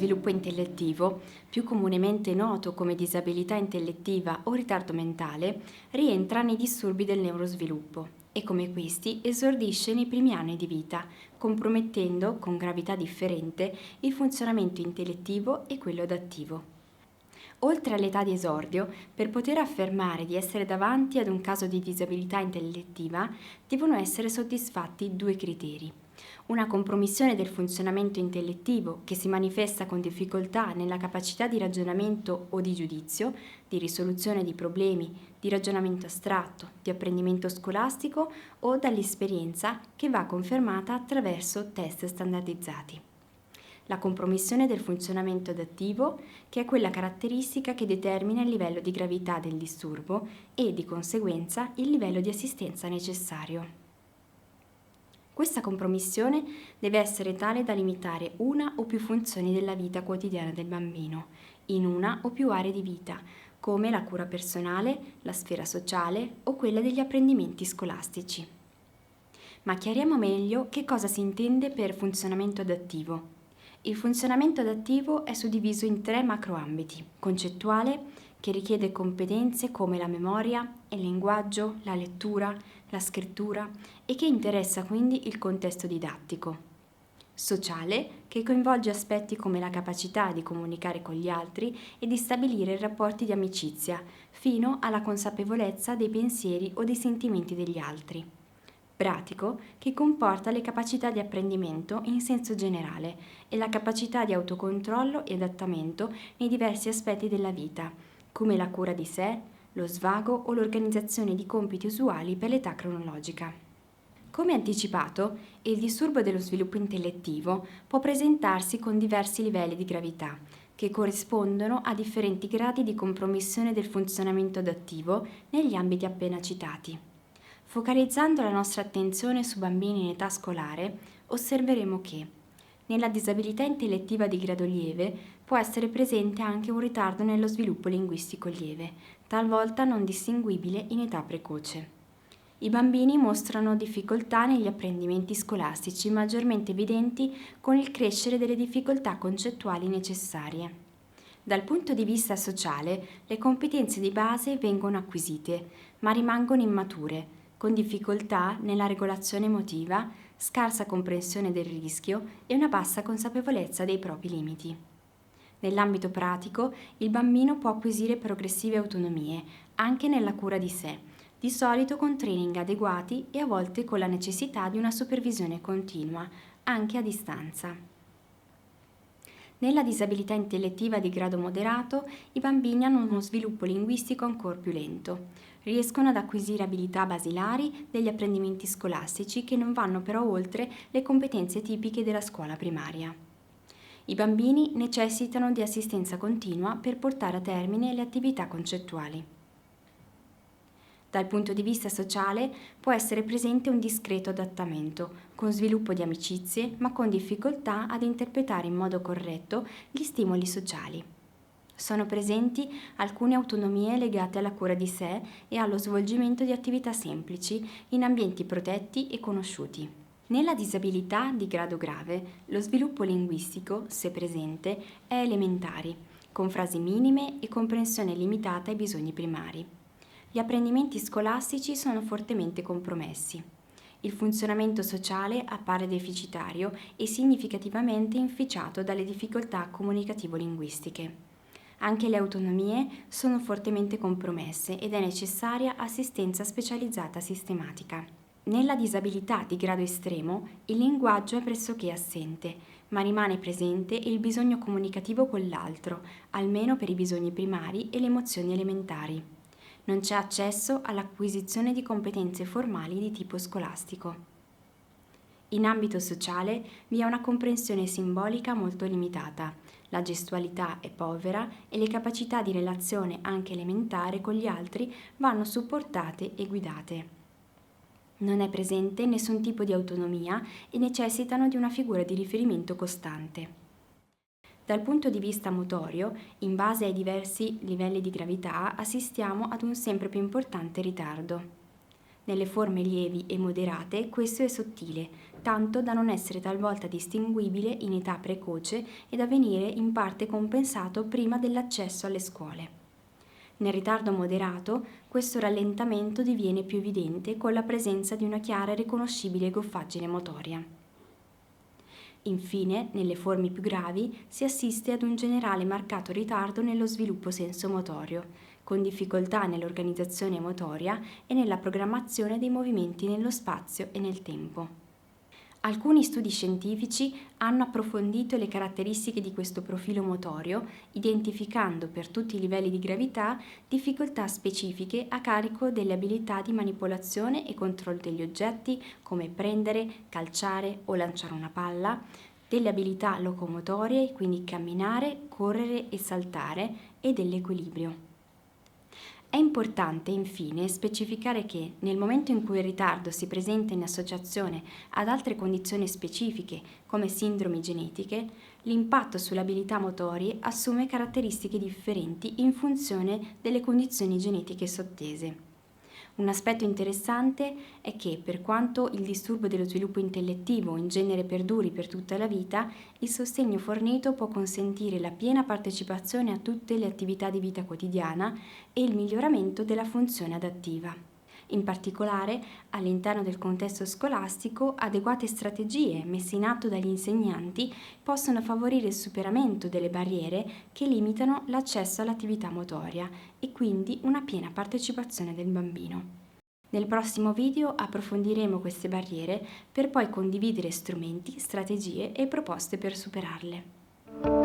sviluppo intellettivo, più comunemente noto come disabilità intellettiva o ritardo mentale, rientra nei disturbi del neurosviluppo e come questi esordisce nei primi anni di vita, compromettendo, con gravità differente, il funzionamento intellettivo e quello adattivo. Oltre all'età di esordio, per poter affermare di essere davanti ad un caso di disabilità intellettiva, devono essere soddisfatti due criteri. Una compromissione del funzionamento intellettivo che si manifesta con difficoltà nella capacità di ragionamento o di giudizio, di risoluzione di problemi, di ragionamento astratto, di apprendimento scolastico o dall'esperienza che va confermata attraverso test standardizzati. La compromissione del funzionamento adattivo, che è quella caratteristica che determina il livello di gravità del disturbo e, di conseguenza, il livello di assistenza necessario. Questa compromissione deve essere tale da limitare una o più funzioni della vita quotidiana del bambino, in una o più aree di vita, come la cura personale, la sfera sociale o quella degli apprendimenti scolastici. Ma chiariamo meglio che cosa si intende per funzionamento adattivo. Il funzionamento adattivo è suddiviso in 3 macroambiti: concettuale, che richiede competenze come la memoria, il linguaggio, la lettura, la scrittura e che interessa quindi il contesto didattico; sociale, che coinvolge aspetti come la capacità di comunicare con gli altri e di stabilire rapporti di amicizia, fino alla consapevolezza dei pensieri o dei sentimenti degli altri; pratico, che comporta le capacità di apprendimento in senso generale e la capacità di autocontrollo e adattamento nei diversi aspetti della vita, come la cura di sé, lo svago o l'organizzazione di compiti usuali per l'età cronologica. Come anticipato, il disturbo dello sviluppo intellettivo può presentarsi con diversi livelli di gravità, che corrispondono a differenti gradi di compromissione del funzionamento adattivo negli ambiti appena citati. Focalizzando la nostra attenzione su bambini in età scolare, osserveremo che nella disabilità intellettiva di grado lieve può essere presente anche un ritardo nello sviluppo linguistico lieve, talvolta non distinguibile in età precoce. I bambini mostrano difficoltà negli apprendimenti scolastici maggiormente evidenti con il crescere delle difficoltà concettuali necessarie. Dal punto di vista sociale, le competenze di base vengono acquisite, ma rimangono immature, con difficoltà nella regolazione emotiva, scarsa comprensione del rischio e una bassa consapevolezza dei propri limiti. Nell'ambito pratico, il bambino può acquisire progressive autonomie, anche nella cura di sé, di solito con training adeguati e a volte con la necessità di una supervisione continua, anche a distanza. Nella disabilità intellettiva di grado moderato, i bambini hanno uno sviluppo linguistico ancora più lento. Riescono ad acquisire abilità basilari degli apprendimenti scolastici che non vanno però oltre le competenze tipiche della scuola primaria. I bambini necessitano di assistenza continua per portare a termine le attività concettuali. Dal punto di vista sociale può essere presente un discreto adattamento, con sviluppo di amicizie, ma con difficoltà ad interpretare in modo corretto gli stimoli sociali. Sono presenti alcune autonomie legate alla cura di sé e allo svolgimento di attività semplici in ambienti protetti e conosciuti. Nella disabilità di grado grave, lo sviluppo linguistico, se presente, è elementare, con frasi minime e comprensione limitata ai bisogni primari. Gli apprendimenti scolastici sono fortemente compromessi. Il funzionamento sociale appare deficitario e significativamente inficiato dalle difficoltà comunicativo-linguistiche. Anche le autonomie sono fortemente compromesse ed è necessaria assistenza specializzata sistematica. Nella disabilità di grado estremo, il linguaggio è pressoché assente, ma rimane presente il bisogno comunicativo con l'altro, almeno per i bisogni primari e le emozioni elementari. Non c'è accesso all'acquisizione di competenze formali di tipo scolastico. In ambito sociale vi è una comprensione simbolica molto limitata, la gestualità è povera e le capacità di relazione anche elementare con gli altri vanno supportate e guidate. Non è presente nessun tipo di autonomia e necessitano di una figura di riferimento costante. Dal punto di vista motorio, in base ai diversi livelli di gravità, assistiamo ad un sempre più importante ritardo. Nelle forme lievi e moderate questo è sottile, tanto da non essere talvolta distinguibile in età precoce e da venire in parte compensato prima dell'accesso alle scuole. Nel ritardo moderato, questo rallentamento diviene più evidente con la presenza di una chiara e riconoscibile goffaggine motoria. Infine, nelle forme più gravi, si assiste ad un generale marcato ritardo nello sviluppo sensomotorio, con difficoltà nell'organizzazione motoria e nella programmazione dei movimenti nello spazio e nel tempo. Alcuni studi scientifici hanno approfondito le caratteristiche di questo profilo motorio, identificando per tutti i livelli di gravità difficoltà specifiche a carico delle abilità di manipolazione e controllo degli oggetti, come prendere, calciare o lanciare una palla, delle abilità locomotorie, quindi camminare, correre e saltare, e dell'equilibrio. È importante infine specificare che nel momento in cui il ritardo si presenta in associazione ad altre condizioni specifiche come sindromi genetiche, l'impatto sulle abilità motorie assume caratteristiche differenti in funzione delle condizioni genetiche sottese. Un aspetto interessante è che, per quanto il disturbo dello sviluppo intellettivo in genere perduri per tutta la vita, il sostegno fornito può consentire la piena partecipazione a tutte le attività di vita quotidiana e il miglioramento della funzione adattiva. In particolare, all'interno del contesto scolastico, adeguate strategie messe in atto dagli insegnanti possono favorire il superamento delle barriere che limitano l'accesso all'attività motoria e quindi una piena partecipazione del bambino. Nel prossimo video approfondiremo queste barriere per poi condividere strumenti, strategie e proposte per superarle.